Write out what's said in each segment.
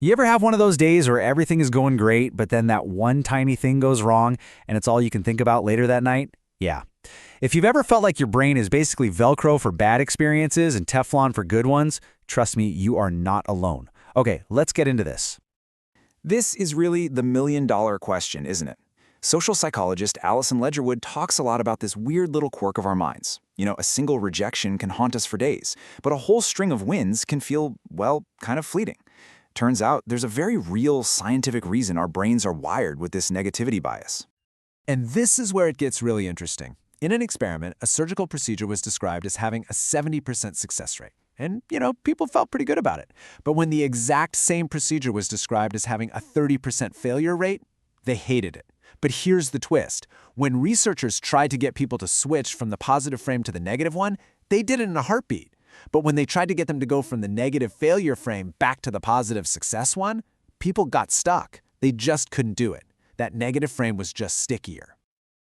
You ever have one of those days where everything is going great, but then that one tiny thing goes wrong and it's all you can think about later that night? Yeah. If you've ever felt like your brain is basically Velcro for bad experiences and Teflon for good ones, trust me, you are not alone. Okay, let's get into this. This is really the million-dollar question, isn't it? Social psychologist Alison Ledgerwood talks a lot about this weird little quirk of our minds. A single rejection can haunt us for days, but a whole string of wins can feel, well, kind of fleeting. Turns out there's a very real scientific reason our brains are wired with this negativity bias. And this is where it gets really interesting. In an experiment, a surgical procedure was described as having a 70% success rate. And, people felt pretty good about it. But when the exact same procedure was described as having a 30% failure rate, they hated it. But here's the twist. When researchers tried to get people to switch from the positive frame to the negative one, they did it in a heartbeat. But when they tried to get them to go from the negative failure frame back to the positive success one, people got stuck. They just couldn't do it. That negative frame was just stickier.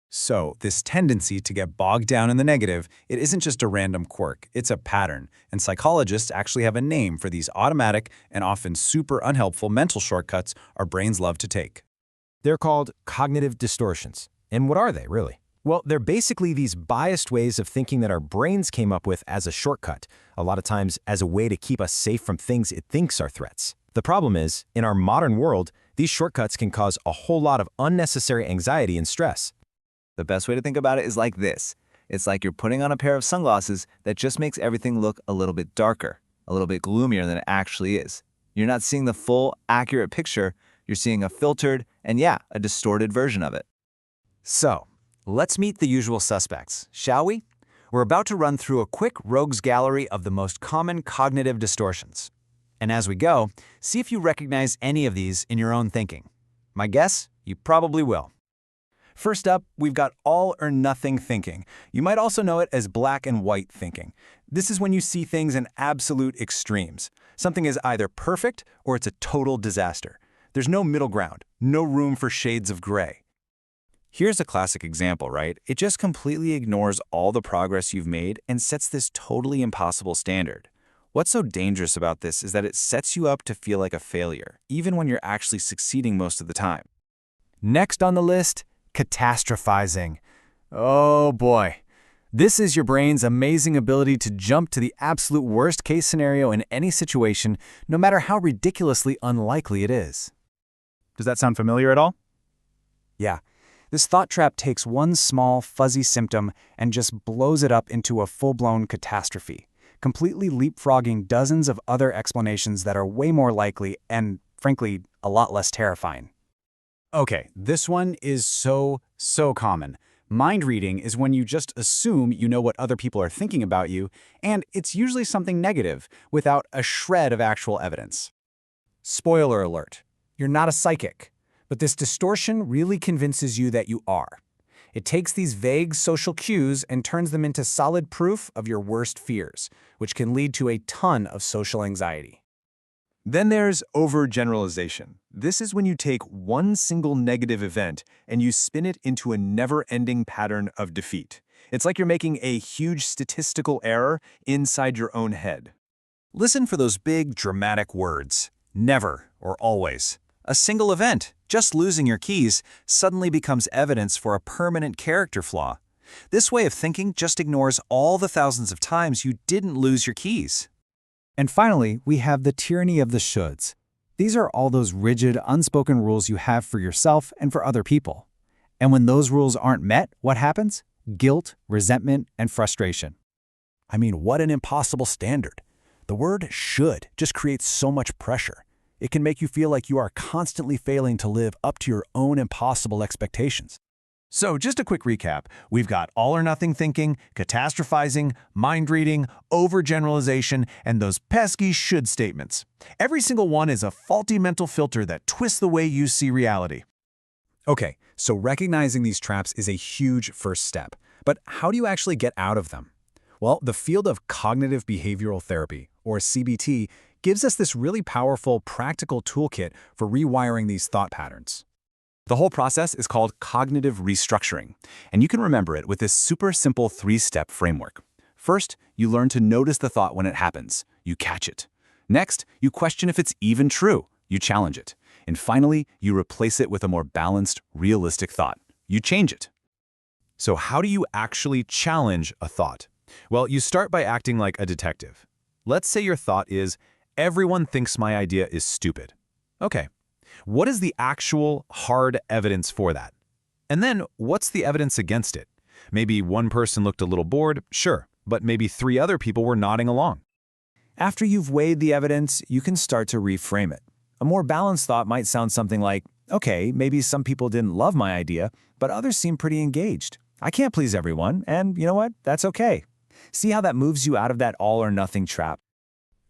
So, this tendency to get bogged down in the negative, it isn't just a random quirk, it's a pattern, and psychologists actually have a name for these automatic and often super unhelpful mental shortcuts our brains love to take. They're called cognitive distortions. And what are they, really? Well, they're basically these biased ways of thinking that our brains came up with as a shortcut, a lot of times as a way to keep us safe from things it thinks are threats. The problem is, in our modern world, these shortcuts can cause a whole lot of unnecessary anxiety and stress. The best way to think about it is like this. It's like you're putting on a pair of sunglasses that just makes everything look a little bit darker, a little bit gloomier than it actually is. You're not seeing the full, accurate picture. You're seeing a filtered and, a distorted version of it. So, let's meet the usual suspects, shall we? We're about to run through a quick rogues gallery of the most common cognitive distortions. And as we go, see if you recognize any of these in your own thinking. My guess? You probably will. First up, we've got all or nothing thinking. You might also know it as black and white thinking. This is when you see things in absolute extremes. Something is either perfect or it's a total disaster. There's no middle ground, no room for shades of gray. Here's a classic example, right? It just completely ignores all the progress you've made and sets this totally impossible standard. What's so dangerous about this is that it sets you up to feel like a failure, even when you're actually succeeding most of the time. Next on the list, catastrophizing. Oh boy. This is your brain's amazing ability to jump to the absolute worst case scenario in any situation, no matter how ridiculously unlikely it is. Does that sound familiar at all? Yeah. This thought trap takes one small, fuzzy symptom and just blows it up into a full-blown catastrophe, completely leapfrogging dozens of other explanations that are way more likely and, frankly, a lot less terrifying. Okay, this one is so common. Mind reading is when you just assume you know what other people are thinking about you, and it's usually something negative, without a shred of actual evidence. Spoiler alert, you're not a psychic. But this distortion really convinces you that you are. It takes these vague social cues and turns them into solid proof of your worst fears, which can lead to a ton of social anxiety. Then there's overgeneralization. This is when you take one single negative event and you spin it into a never-ending pattern of defeat. It's like you're making a huge statistical error inside your own head. Listen for those big, dramatic words. Never or always. A single event, just losing your keys, suddenly becomes evidence for a permanent character flaw. This way of thinking just ignores all the thousands of times you didn't lose your keys. And finally, we have the tyranny of the shoulds. These are all those rigid, unspoken rules you have for yourself and for other people. And when those rules aren't met, what happens? Guilt, resentment, and frustration. I mean, what an impossible standard. The word should just creates so much pressure. It can make you feel like you are constantly failing to live up to your own impossible expectations. So just a quick recap. We've got all or nothing thinking, catastrophizing, mind reading, overgeneralization, and those pesky should statements. Every single one is a faulty mental filter that twists the way you see reality. Okay, so recognizing these traps is a huge first step. But how do you actually get out of them? Well, the field of cognitive behavioral therapy, or CBT, gives us this really powerful, practical toolkit for rewiring these thought patterns. The whole process is called cognitive restructuring, and you can remember it with this super simple 3-step framework. First, you learn to notice the thought when it happens. You catch it. Next, you question if it's even true. You challenge it. And finally, you replace it with a more balanced, realistic thought. You change it. So how do you actually challenge a thought? Well, you start by acting like a detective. Let's say your thought is, everyone thinks my idea is stupid. Okay, what is the actual hard evidence for that? And then, what's the evidence against it? Maybe one person looked a little bored, sure, but maybe 3 other people were nodding along. After you've weighed the evidence, you can start to reframe it. A more balanced thought might sound something like, okay, maybe some people didn't love my idea, but others seem pretty engaged. I can't please everyone, and you know what? That's okay. See how that moves you out of that all-or-nothing trap?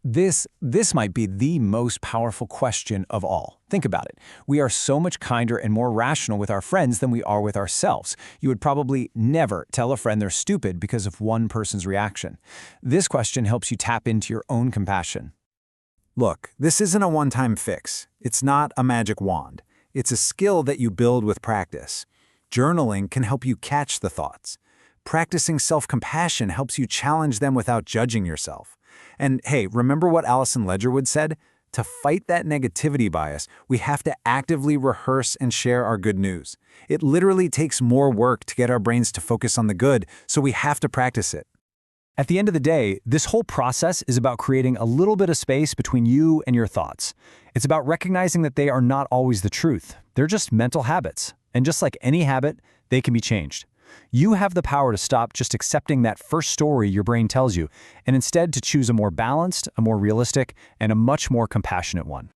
This might be the most powerful question of all. Think about it. We are so much kinder and more rational with our friends than we are with ourselves. You would probably never tell a friend they're stupid because of one person's reaction. This question helps you tap into your own compassion. Look, this isn't a one-time fix. It's not a magic wand. It's a skill that you build with practice. Journaling can help you catch the thoughts. Practicing self-compassion helps you challenge them without judging yourself. And hey, remember what Allison Ledgerwood said? To fight that negativity bias, we have to actively rehearse and share our good news. It literally takes more work to get our brains to focus on the good, so we have to practice it. At the end of the day, this whole process is about creating a little bit of space between you and your thoughts. It's about recognizing that they are not always the truth. They're just mental habits. And just like any habit, they can be changed. You have the power to stop just accepting that first story your brain tells you, and instead to choose a more balanced, a more realistic, and a much more compassionate one.